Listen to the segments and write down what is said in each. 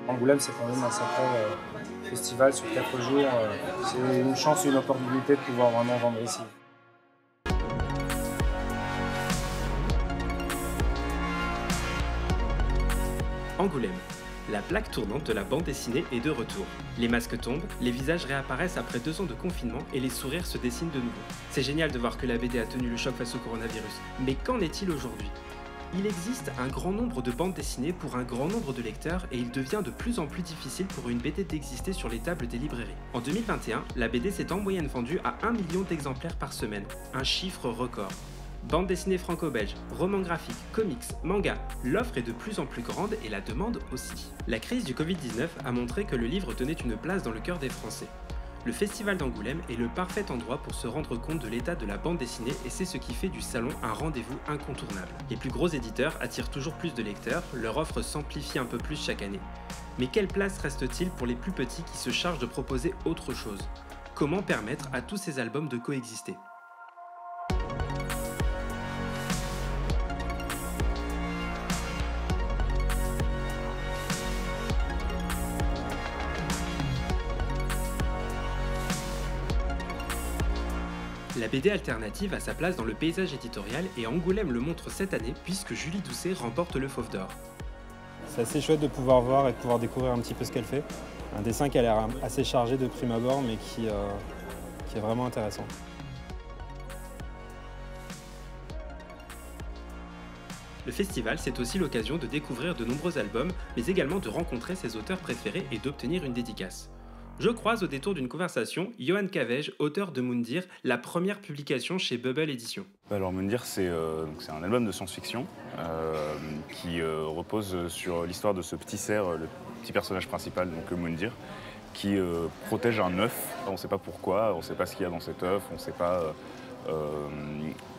Angoulême, c'est quand même un sacré festival sur 4 jours. C'est une chance et une opportunité de pouvoir vraiment vendre ici. Angoulême. La plaque tournante de la bande dessinée est de retour. Les masques tombent, les visages réapparaissent après 2 ans de confinement et les sourires se dessinent de nouveau. C'est génial de voir que la BD a tenu le choc face au coronavirus. Mais qu'en est-il aujourd'hui ? Il existe un grand nombre de bandes dessinées pour un grand nombre de lecteurs et il devient de plus en plus difficile pour une BD d'exister sur les tables des librairies. En 2021, la BD s'est en moyenne vendue à 1 million d'exemplaires par semaine, un chiffre record. Bande dessinée franco-belge, romans graphiques, comics, mangas, l'offre est de plus en plus grande et la demande aussi. La crise du Covid-19 a montré que le livre tenait une place dans le cœur des Français. Le Festival d'Angoulême est le parfait endroit pour se rendre compte de l'état de la bande dessinée et c'est ce qui fait du salon un rendez-vous incontournable. Les plus gros éditeurs attirent toujours plus de lecteurs, leur offre s'amplifie un peu plus chaque année. Mais quelle place reste-t-il pour les plus petits qui se chargent de proposer autre chose ? Comment permettre à tous ces albums de coexister ? La BD alternative a sa place dans le paysage éditorial et Angoulême le montre cette année puisque Julie Doucet remporte le Fauve d'Or. C'est assez chouette de pouvoir voir et de pouvoir découvrir un petit peu ce qu'elle fait. Un dessin qui a l'air assez chargé de prime abord mais qui est vraiment intéressant. Le festival, c'est aussi l'occasion de découvrir de nombreux albums, mais également de rencontrer ses auteurs préférés et d'obtenir une dédicace. Je croise au détour d'une conversation Johan Cavege, auteur de Moundir, la première publication chez Bubble Édition. Alors Moundir, c'est un album de science-fiction qui repose sur l'histoire de ce petit cerf, le petit personnage principal, donc Moundir, qui protège un œuf. On ne sait pas pourquoi, on ne sait pas ce qu'il y a dans cet œuf, on ne sait pas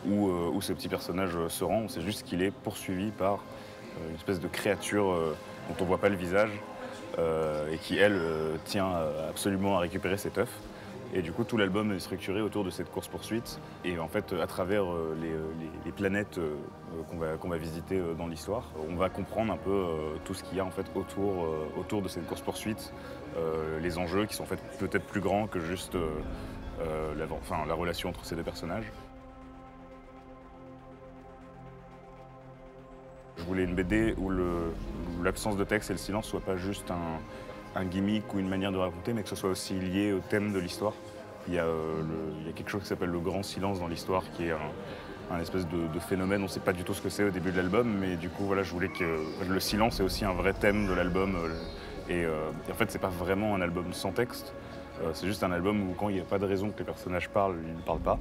où ce petit personnage se rend, on sait juste qu'il est poursuivi par une espèce de créature dont on ne voit pas le visage. Et qui, elle, tient absolument à récupérer cet œuf. Et du coup, tout l'album est structuré autour de cette course-poursuite. Et en fait, à travers les planètes qu'on va visiter dans l'histoire, on va comprendre un peu tout ce qu'il y a en fait, autour de cette course-poursuite, les enjeux qui sont en fait, peut-être plus grands que juste la relation entre ces deux personnages. Je voulais une BD où l'absence de texte et le silence ne soient pas juste un gimmick ou une manière de raconter, mais que ce soit aussi lié au thème de l'histoire. Il y a quelque chose qui s'appelle le grand silence dans l'histoire, qui est un espèce de phénomène. On ne sait pas du tout ce que c'est au début de l'album, mais du coup, voilà, je voulais que le silence est aussi un vrai thème de l'album. Et en fait, c'est pas vraiment un album sans texte. C'est juste un album où quand il n'y a pas de raison que les personnages parlent, ils ne parlent pas.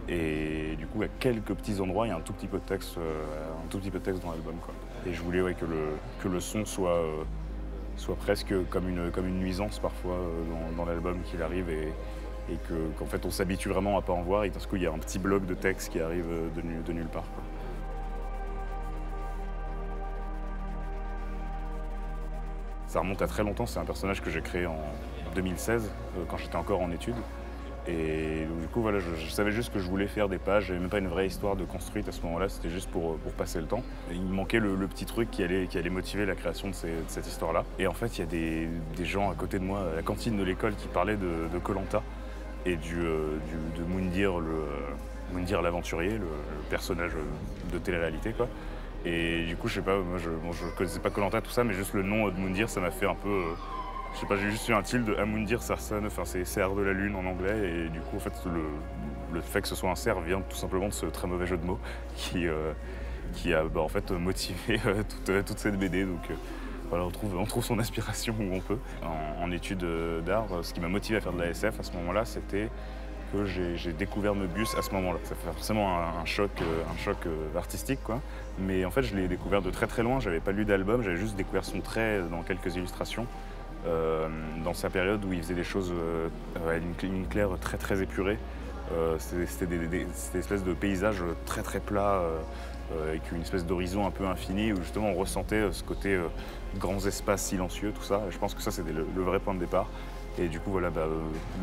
Et du coup, à quelques petits endroits, il y a un tout petit peu de texte, dans l'album, quoi. Et je voulais que le son soit presque comme une nuisance parfois dans l'album qu'il arrive et qu'en fait on s'habitue vraiment à pas en voir et parce qu'il y a un petit bloc de texte qui arrive de nulle part, quoi. Ça remonte à très longtemps, c'est un personnage que j'ai créé en 2016 quand j'étais encore en études. Et donc, du coup, voilà, je savais juste que je voulais faire des pages, j'avais même pas une vraie histoire de construite à ce moment-là, c'était juste pour passer le temps. Et il me manquait le petit truc qui allait motiver la création de cette histoire-là. Et en fait, il y a des gens à côté de moi, à la cantine de l'école, qui parlaient de Koh Lanta et de Moundir, Moundir l'aventurier, le personnage de télé-réalité, quoi. Et du coup, je sais pas, moi je connaissais pas Koh Lanta, tout ça, mais juste le nom de Moundir, ça m'a fait un peu... je sais pas, j'ai juste eu un tilde. Amundir Sarsan, enfin c'est cerf de la lune en anglais, et du coup en fait le fait que ce soit un cerf vient tout simplement de ce très mauvais jeu de mots qui a en fait motivé toute cette BD. Donc voilà, on trouve son inspiration où on peut. En études d'art, ce qui m'a motivé à faire de la SF à ce moment-là, c'était que j'ai découvert Möbius à ce moment-là. Ça fait forcément un choc artistique, quoi. Mais en fait, je l'ai découvert de très très loin. J'avais pas lu d'album, j'avais juste découvert son trait dans quelques illustrations. Dans sa période où il faisait des choses à une ligne claire très très épurée. C'était des espèces de paysages très très plats avec une espèce d'horizon un peu infini où justement on ressentait ce côté grands espaces silencieux, tout ça. Et je pense que ça c'était le vrai point de départ. Et du coup voilà,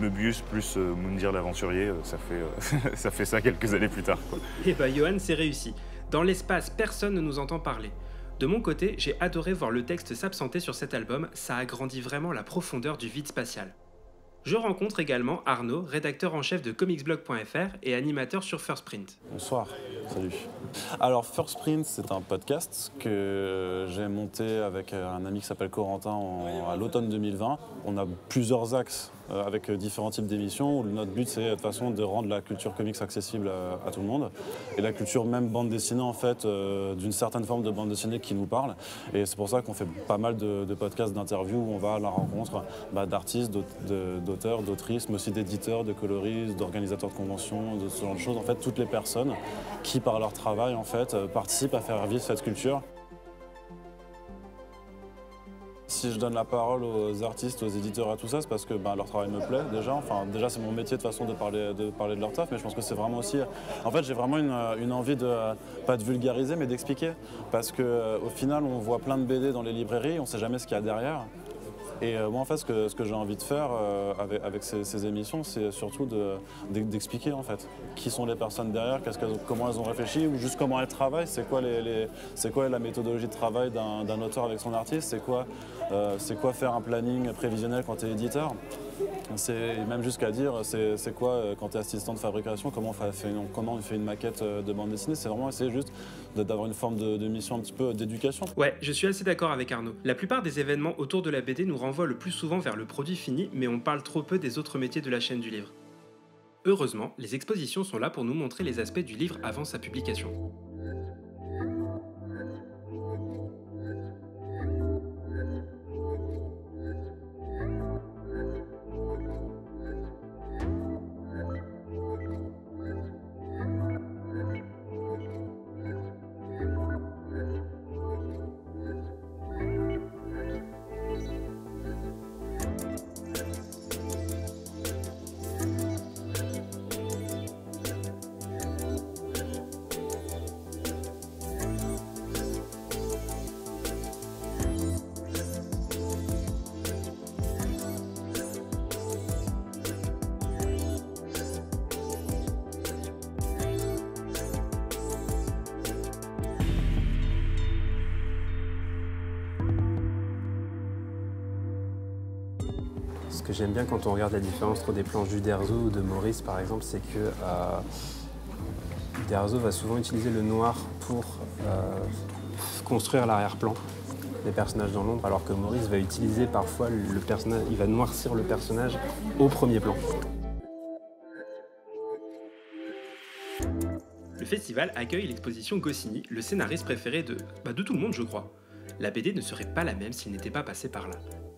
Möbius plus Moundir l'aventurier, ça fait ça quelques années plus tard, quoi. Et Johan, c'est réussi. Dans l'espace, personne ne nous entend parler. De mon côté, j'ai adoré voir le texte s'absenter sur cet album, ça agrandit vraiment la profondeur du vide spatial. Je rencontre également Arnaud, rédacteur en chef de comicsblog.fr et animateur sur First Print. Bonsoir, salut. Alors First Print, c'est un podcast que j'ai monté avec un ami qui s'appelle Corentin à l'automne 2020. On a plusieurs axes avec différents types d'émissions. Notre but, c'est de toute façon de rendre la culture comics accessible à tout le monde. Et la culture même bande dessinée, en fait, d'une certaine forme de bande dessinée qui nous parle. Et c'est pour ça qu'on fait pas mal de podcasts, d'interviews où on va à la rencontre d'artistes, d'auteurs, d'autrices, mais aussi d'éditeurs, de coloristes, d'organisateurs de conventions, de ce genre de choses. En fait, toutes les personnes qui, par leur travail, en fait, participent à faire vivre cette culture. Si je donne la parole aux artistes, aux éditeurs, à tout ça, c'est parce que leur travail me plaît déjà. Enfin, déjà, c'est mon métier de façon de parler de leur taf, mais je pense que c'est vraiment aussi... En fait, j'ai vraiment une envie pas de vulgariser, mais d'expliquer. Parce qu'au final, on voit plein de BD dans les librairies, on ne sait jamais ce qu'il y a derrière. Et moi, en fait, ce que j'ai envie de faire avec ces émissions, c'est surtout d'expliquer, en fait, qui sont les personnes derrière, comment elles ont réfléchi, ou juste comment elles travaillent, c'est quoi la méthodologie de travail d'un auteur avec son artiste, c'est quoi faire un planning prévisionnel quand tu es éditeur. C'est même jusqu'à dire c'est quoi quand tu es assistant de fabrication, comment on fait une maquette de bande dessinée. C'est vraiment essayer juste d'avoir une forme de mission un petit peu d'éducation. Ouais, je suis assez d'accord avec Arnaud. La plupart des événements autour de la BD nous renvoient le plus souvent vers le produit fini, mais on parle trop peu des autres métiers de la chaîne du livre. Heureusement, les expositions sont là pour nous montrer les aspects du livre avant sa publication. Ce que j'aime bien quand on regarde la différence entre des planches d'Uderzo ou de Maurice par exemple, c'est que Uderzo va souvent utiliser le noir pour construire l'arrière-plan des personnages dans l'ombre, alors que Maurice va utiliser parfois le personnage, il va noircir le personnage au premier plan. Le festival accueille l'exposition Goscinny, le scénariste préféré de tout le monde je crois. La BD ne serait pas la même s'il n'était pas passé par là.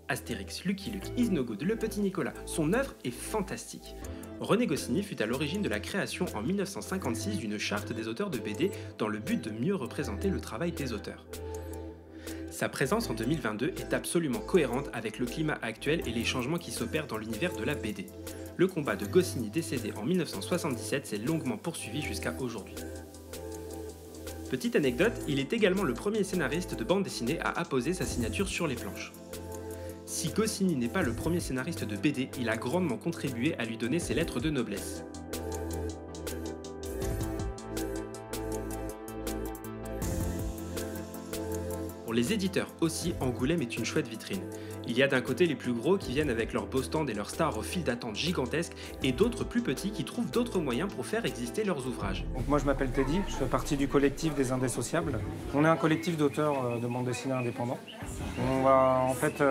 Astérix, Lucky Luke, Is No Good, Le Petit Nicolas, son œuvre est fantastique. René Goscinny fut à l'origine de la création en 1956 d'une charte des auteurs de BD dans le but de mieux représenter le travail des auteurs. Sa présence en 2022 est absolument cohérente avec le climat actuel et les changements qui s'opèrent dans l'univers de la BD. Le combat de Goscinny décédé en 1977 s'est longuement poursuivi jusqu'à aujourd'hui. Petite anecdote, il est également le premier scénariste de bande dessinée à apposer sa signature sur les planches. Si Goscinny n'est pas le premier scénariste de BD, il a grandement contribué à lui donner ses lettres de noblesse. Pour les éditeurs aussi, Angoulême est une chouette vitrine. Il y a d'un côté les plus gros qui viennent avec leurs beaux stands et leurs stars au fil d'attente gigantesques, et d'autres plus petits qui trouvent d'autres moyens pour faire exister leurs ouvrages. Donc moi je m'appelle Teddy, je fais partie du collectif des Indissociables. On est un collectif d'auteurs de bande dessinée indépendants. On va en fait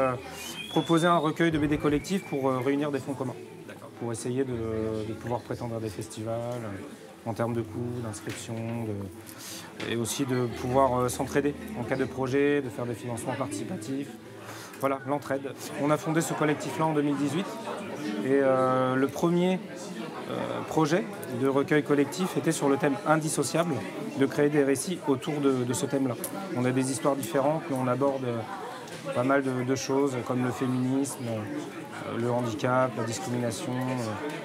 proposer un recueil de BD collectifs pour réunir des fonds communs. Pour essayer de pouvoir prétendre à des festivals, en termes de coûts, d'inscription, et aussi de pouvoir s'entraider en cas de projet, de faire des financements participatifs. Voilà, l'entraide. On a fondé ce collectif-là en 2018 et le premier projet de recueil collectif était sur le thème indissociable, de créer des récits autour de ce thème-là. On a des histoires différentes, mais on aborde pas mal de choses comme le féminisme, le handicap, la discrimination,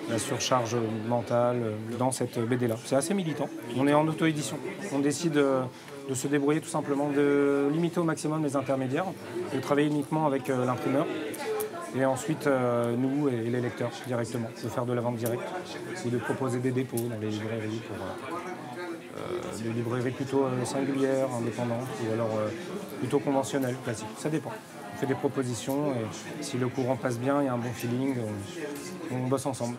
la surcharge mentale dans cette BD-là. C'est assez militant. On est en auto-édition. On décide de se débrouiller tout simplement, de limiter au maximum les intermédiaires, de travailler uniquement avec l'imprimeur et ensuite nous et les lecteurs directement, de faire de la vente directe ou de proposer des dépôts dans les librairies pour des librairies plutôt singulières, indépendantes, ou alors plutôt conventionnelles, classiques. Ça dépend. On fait des propositions et si le courant passe bien, il y a un bon feeling, on bosse ensemble.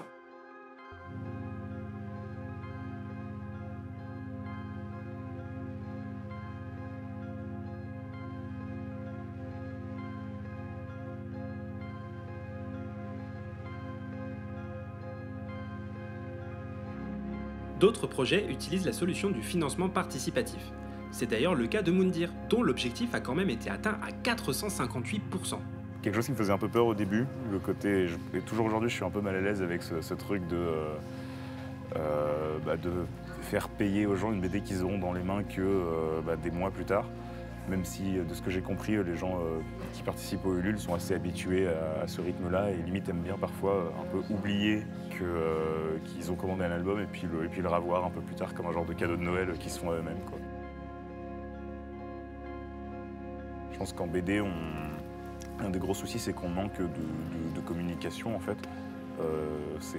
D'autres projets utilisent la solution du financement participatif. C'est d'ailleurs le cas de Moundir, dont l'objectif a quand même été atteint à 458%. Quelque chose qui me faisait un peu peur au début, le côté, et toujours aujourd'hui je suis un peu mal à l'aise avec ce truc de faire payer aux gens une BD qu'ils auront dans les mains que des mois plus tard. Même si, de ce que j'ai compris, les gens qui participent au Ulule sont assez habitués à ce rythme-là et limite aiment bien parfois un peu oublier qu'ils ont commandé un album et puis le revoir un peu plus tard comme un genre de cadeau de Noël qu'ils se font à eux-mêmes, quoi. Je pense qu'en BD, un des gros soucis, c'est qu'on manque de communication, en fait.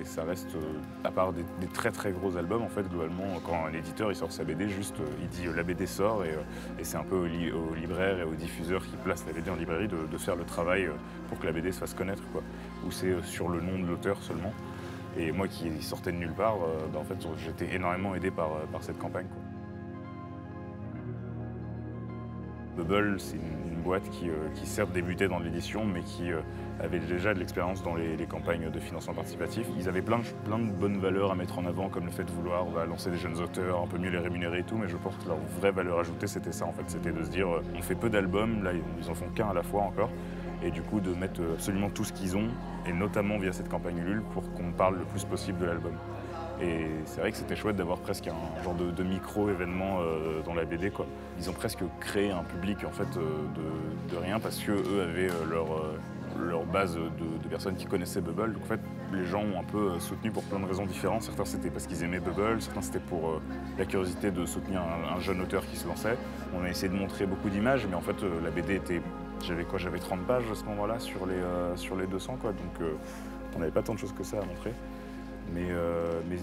Ça reste, à part des très très gros albums, en fait, globalement, quand un éditeur il sort sa BD, juste il dit la BD sort et c'est un peu aux libraires et aux diffuseurs qui placent la BD en librairie de faire le travail pour que la BD se fasse connaître, quoi. Ou c'est sur le nom de l'auteur seulement. Et moi qui sortais de nulle part, en fait, j'étais énormément aidé par cette campagne, quoi. Bubble, c'est une boîte qui certes débutait dans l'édition, mais qui avait déjà de l'expérience dans les campagnes de financement participatif. Ils avaient plein de bonnes valeurs à mettre en avant, comme le fait de vouloir lancer des jeunes auteurs, un peu mieux les rémunérer et tout, mais je pense que leur vraie valeur ajoutée, c'était ça, en fait. C'était de se dire, on fait peu d'albums, là, ils en font qu'un à la fois encore, et du coup, de mettre absolument tout ce qu'ils ont, et notamment via cette campagne Ulule, pour qu'on parle le plus possible de l'album. Et c'est vrai que c'était chouette d'avoir presque un genre de micro-événement dans la BD, quoi. Ils ont presque créé un public en fait de rien parce qu'eux avaient leur base de personnes qui connaissaient Bubble. Donc en fait, les gens ont un peu soutenu pour plein de raisons différentes. Certains c'était parce qu'ils aimaient Bubble, certains c'était pour la curiosité de soutenir un jeune auteur qui se lançait. On a essayé de montrer beaucoup d'images, mais en fait la BD était... J'avais 30 pages à ce moment-là sur les 200, quoi. Donc on n'avait pas tant de choses que ça à montrer. Mais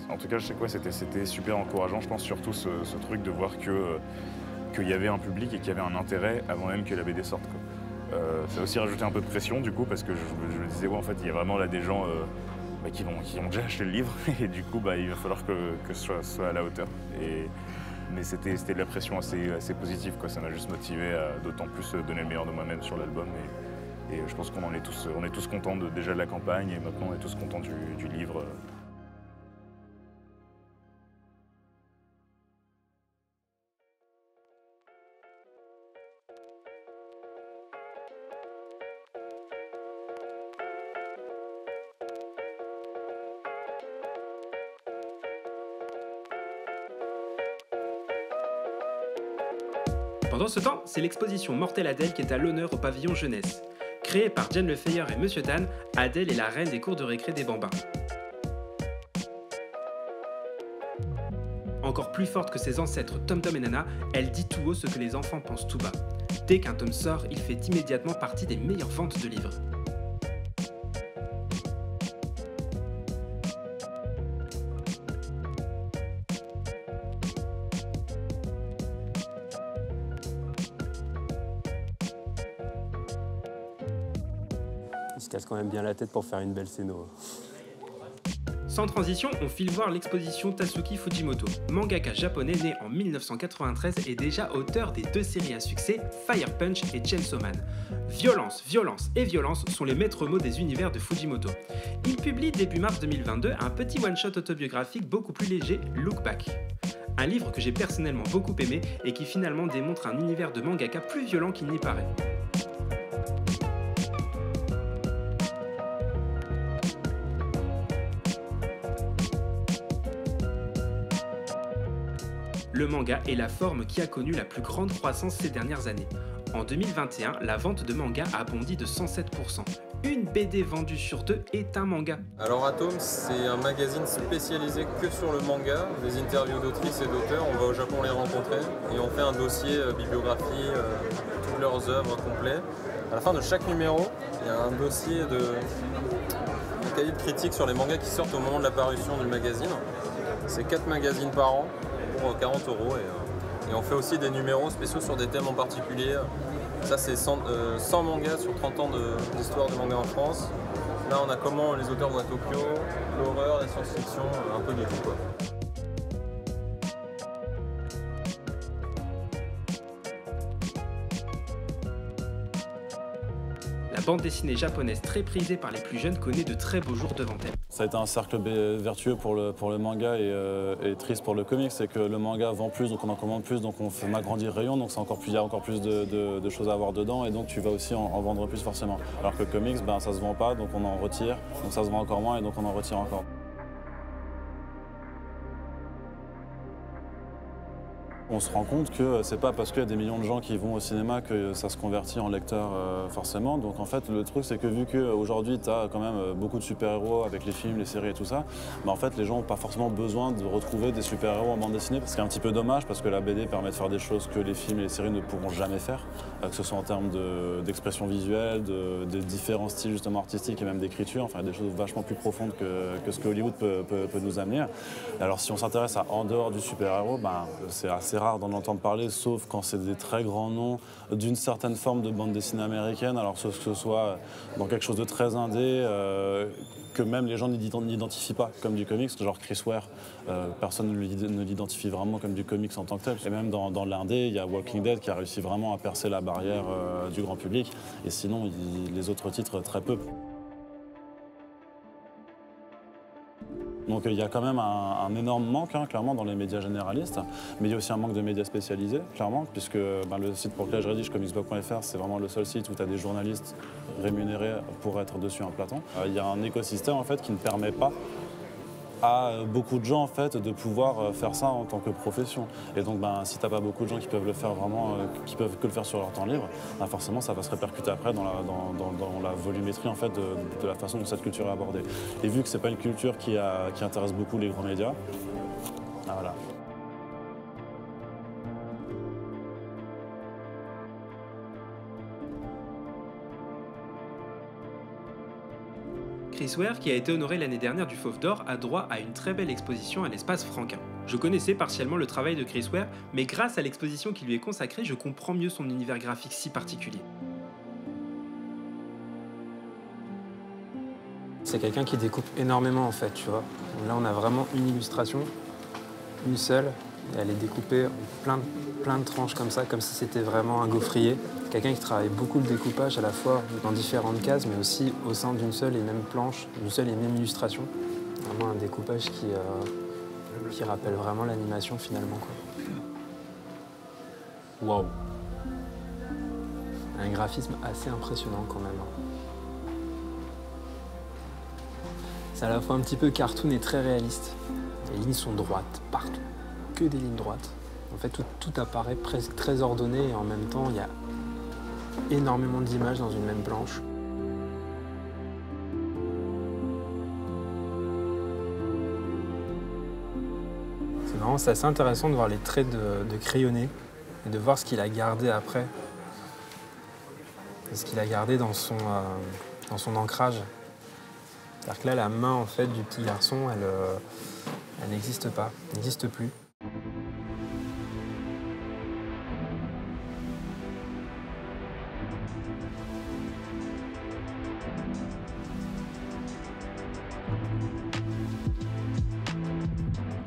en tout cas, je sais quoi, c'était super encourageant, je pense, surtout ce truc de voir qu'il y avait un public et qu'il y avait un intérêt avant même que la BD sorte, quoi. Ça a aussi rajouté un peu de pression, du coup, parce que je me disais, ouais, en fait, il y a vraiment là des gens qui ont déjà acheté le livre, et du coup, il va falloir que ce soit à la hauteur. Mais c'était de la pression assez positive, quoi. Ça m'a juste motivé à d'autant plus donner le meilleur de moi-même sur l'album. Et je pense qu'on est tous contents déjà de la campagne, et maintenant on est tous contents du livre. Pendant ce temps, c'est l'exposition Mortelle Adèle qui est à l'honneur au pavillon jeunesse. Créée par Jen Lefeyer et Monsieur Dan, Adèle est la reine des cours de récré des bambins. Encore plus forte que ses ancêtres Tom Tom et Nana, elle dit tout haut ce que les enfants pensent tout bas. Dès qu'un tome sort, il fait immédiatement partie des meilleures ventes de livres. Il se casse quand même bien la tête pour faire une belle scéno. Sans transition, on file voir l'exposition Tatsuki Fujimoto, mangaka japonais né en 1993 et déjà auteur des 2 séries à succès Fire Punch et Chainsaw Man. Violence, violence et violence sont les maîtres mots des univers de Fujimoto. Il publie début mars 2022 un petit one-shot autobiographique beaucoup plus léger, Look Back. Un livre que j'ai personnellement beaucoup aimé et qui finalement démontre un univers de mangaka plus violent qu'il n'y paraît. Le manga est la forme qui a connu la plus grande croissance ces dernières années. En 2021, la vente de manga a bondi de 107%. Une BD vendue sur 2 est un manga. Alors Atom, c'est un magazine spécialisé que sur le manga, des interviews d'autrices et d'auteurs. On va au Japon les rencontrer et on fait un dossier bibliographie, toutes leurs œuvres complets. À la fin de chaque numéro, il y a un dossier un cahier de critique sur les mangas qui sortent au moment de la parution du magazine. C'est 4 magazines par an. pour 40 €. Et on fait aussi des numéros spéciaux sur des thèmes en particulier. Ça, c'est 100 mangas sur 30 ans d'histoire du manga en France. Là, on a comment les auteurs voient Tokyo, l'horreur, la science-fiction, un peu de tout, quoi. La bande dessinée japonaise très prisée par les plus jeunes connaît de très beaux jours devant elle. Ça a été un cercle vertueux pour le manga et triste pour le comics, c'est que le manga vend plus, donc on en commande plus, donc on fait agrandir le rayon, donc il y a encore plus de choses à avoir dedans, et donc tu vas aussi en vendre plus forcément. Alors que le comics, ben, ça se vend pas, donc on en retire, donc ça se vend encore moins, et donc on en retire encore. On se rend compte que c'est pas parce qu'il y a des millions de gens qui vont au cinéma que ça se convertit en lecteur forcément. Donc en fait le truc c'est que vu qu'aujourd'hui tu as quand même beaucoup de super-héros avec les films, les séries et tout ça, bah en fait les gens n'ont pas forcément besoin de retrouver des super-héros en bande dessinée. Ce qui est un petit peu dommage parce que la BD permet de faire des choses que les films et les séries ne pourront jamais faire, que ce soit en termes d'expression visuelle, de différents styles justement artistiques et même d'écriture, enfin des choses vachement plus profondes que ce que Hollywood peut nous amener. Alors si on s'intéresse à en dehors du super-héros, bah, c'est assez rare d'en entendre parler, sauf quand c'est des très grands noms d'une certaine forme de bande dessinée américaine, alors que ce soit dans quelque chose de très indé, que même les gens n'identifient pas comme du comics, genre Chris Ware, personne ne l'identifie vraiment comme du comics en tant que tel. Et même dans l'indé, il y a Walking Dead qui a réussi vraiment à percer la barrière du grand public, et sinon les autres titres très peu. Donc il y a quand même un énorme manque, hein, clairement, dans les médias généralistes, mais il y a aussi un manque de médias spécialisés, clairement, puisque le site pour lequel je rédige, comicsblog.fr, c'est vraiment le seul site où tu as des journalistes rémunérés pour être dessus un platon. Il y a un écosystème en fait, qui ne permet pas à beaucoup de gens en fait, de pouvoir faire ça en tant que profession. Et donc si tu n'as pas beaucoup de gens qui peuvent le faire vraiment, qui peuvent que le faire sur leur temps libre, forcément ça va se répercuter après dans la volumétrie en fait, de la façon dont cette culture est abordée. Et vu que ce n'est pas une culture qui intéresse beaucoup les grands médias, voilà. Chris Ware, qui a été honoré l'année dernière du Fauve d'Or, a droit à une très belle exposition à l'espace Franquin. Je connaissais partiellement le travail de Chris Ware, mais grâce à l'exposition qui lui est consacrée, je comprends mieux son univers graphique si particulier. C'est quelqu'un qui découpe énormément en fait, tu vois. Là on a vraiment une illustration, une seule, et elle est découpée en plein de tranches comme ça, comme si c'était vraiment un gaufrier. Quelqu'un qui travaille beaucoup le découpage à la fois dans différentes cases, mais aussi au sein d'une seule et même planche, d'une seule et même illustration. Vraiment un découpage qui rappelle vraiment l'animation finalement, quoi. Waouh! Un graphisme assez impressionnant quand même. C'est à la fois un petit peu cartoon et très réaliste. Les lignes sont droites partout, que des lignes droites. En fait, tout apparaît presque très ordonné et en même temps, il y a énormément d'images dans une même planche. C'est marrant, c'est assez intéressant de voir les traits de crayonné et de voir ce qu'il a gardé après. Et ce qu'il a gardé dans son ancrage. C'est-à-dire que là, la main en fait, du petit garçon, elle n'existe pas, n'existe plus.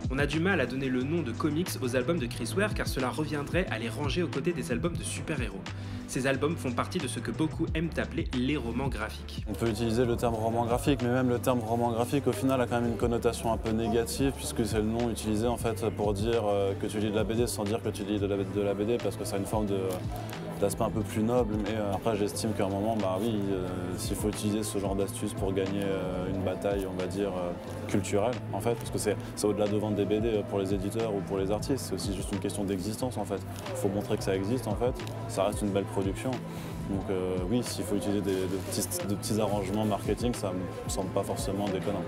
On a du mal à donner le nom de comics aux albums de Chris Ware car cela reviendrait à les ranger aux côtés des albums de super-héros. Ces albums font partie de ce que beaucoup aiment appeler les romans graphiques. On peut utiliser le terme roman graphique, mais même le terme roman graphique au final a quand même une connotation un peu négative puisque c'est le nom utilisé en fait pour dire que tu lis de la BD sans dire que tu lis de la BD parce que ça a une forme d'aspect un peu plus noble. Mais après j'estime qu'à un moment, oui, s'il faut utiliser ce genre d'astuce pour gagner une bataille, on va dire, culturelle en fait, parce que c'est au-delà de vendre des BD pour les éditeurs ou pour les artistes, c'est aussi juste une question d'existence en fait. Il faut montrer que ça existe en fait, ça reste une belle production. Donc oui, s'il faut utiliser de petits arrangements marketing, ça me semble pas forcément déconnant.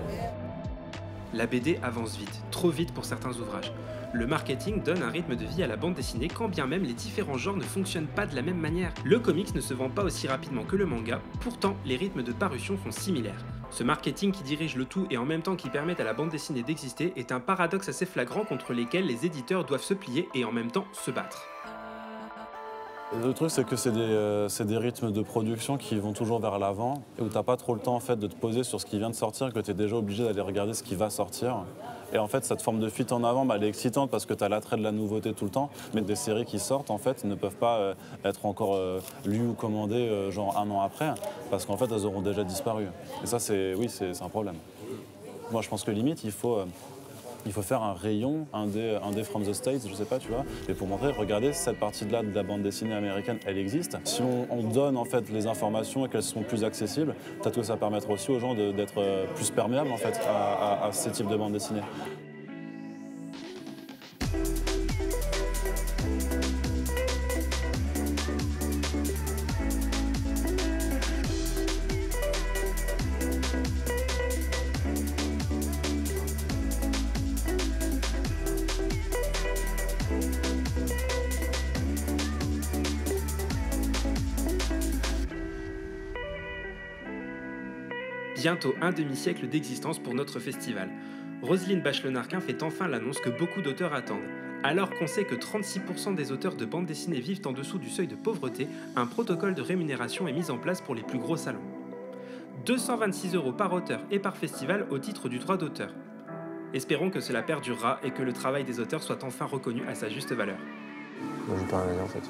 La BD avance vite, trop vite pour certains ouvrages. Le marketing donne un rythme de vie à la bande dessinée quand bien même les différents genres ne fonctionnent pas de la même manière. Le comics ne se vend pas aussi rapidement que le manga, pourtant les rythmes de parution sont similaires. Ce marketing qui dirige le tout et en même temps qui permet à la bande dessinée d'exister est un paradoxe assez flagrant contre lesquels les éditeurs doivent se plier et en même temps se battre. Le truc, c'est que c'est des rythmes de production qui vont toujours vers l'avant et où tu n'as pas trop le temps en fait, de te poser sur ce qui vient de sortir, que tu es déjà obligé d'aller regarder ce qui va sortir. Et en fait, cette forme de fuite en avant, elle est excitante parce que tu as l'attrait de la nouveauté tout le temps, mais des séries qui sortent, en fait, ne peuvent pas être encore lues ou commandées genre un an après, parce qu'en fait, elles auront déjà disparu. Et ça, c'est un problème. Moi, je pense que limite, il faut faire un rayon, un des From the States, je sais pas, tu vois, et pour montrer, regardez, cette partie-là de la bande dessinée américaine, elle existe. Si on donne en fait les informations et qu'elles sont plus accessibles, peut-être que ça permettra aussi aux gens d'être plus perméables en fait à ces types de bande dessinée. Bientôt un demi-siècle d'existence pour notre festival. Roselyne Bachelot-Narquin fait enfin l'annonce que beaucoup d'auteurs attendent. Alors qu'on sait que 36% des auteurs de bande dessinée vivent en dessous du seuil de pauvreté, un protocole de rémunération est mis en place pour les plus gros salons. 226 € par auteur et par festival au titre du droit d'auteur. Espérons que cela perdurera et que le travail des auteurs soit enfin reconnu à sa juste valeur. Moi, je veux pas rien dire en fait.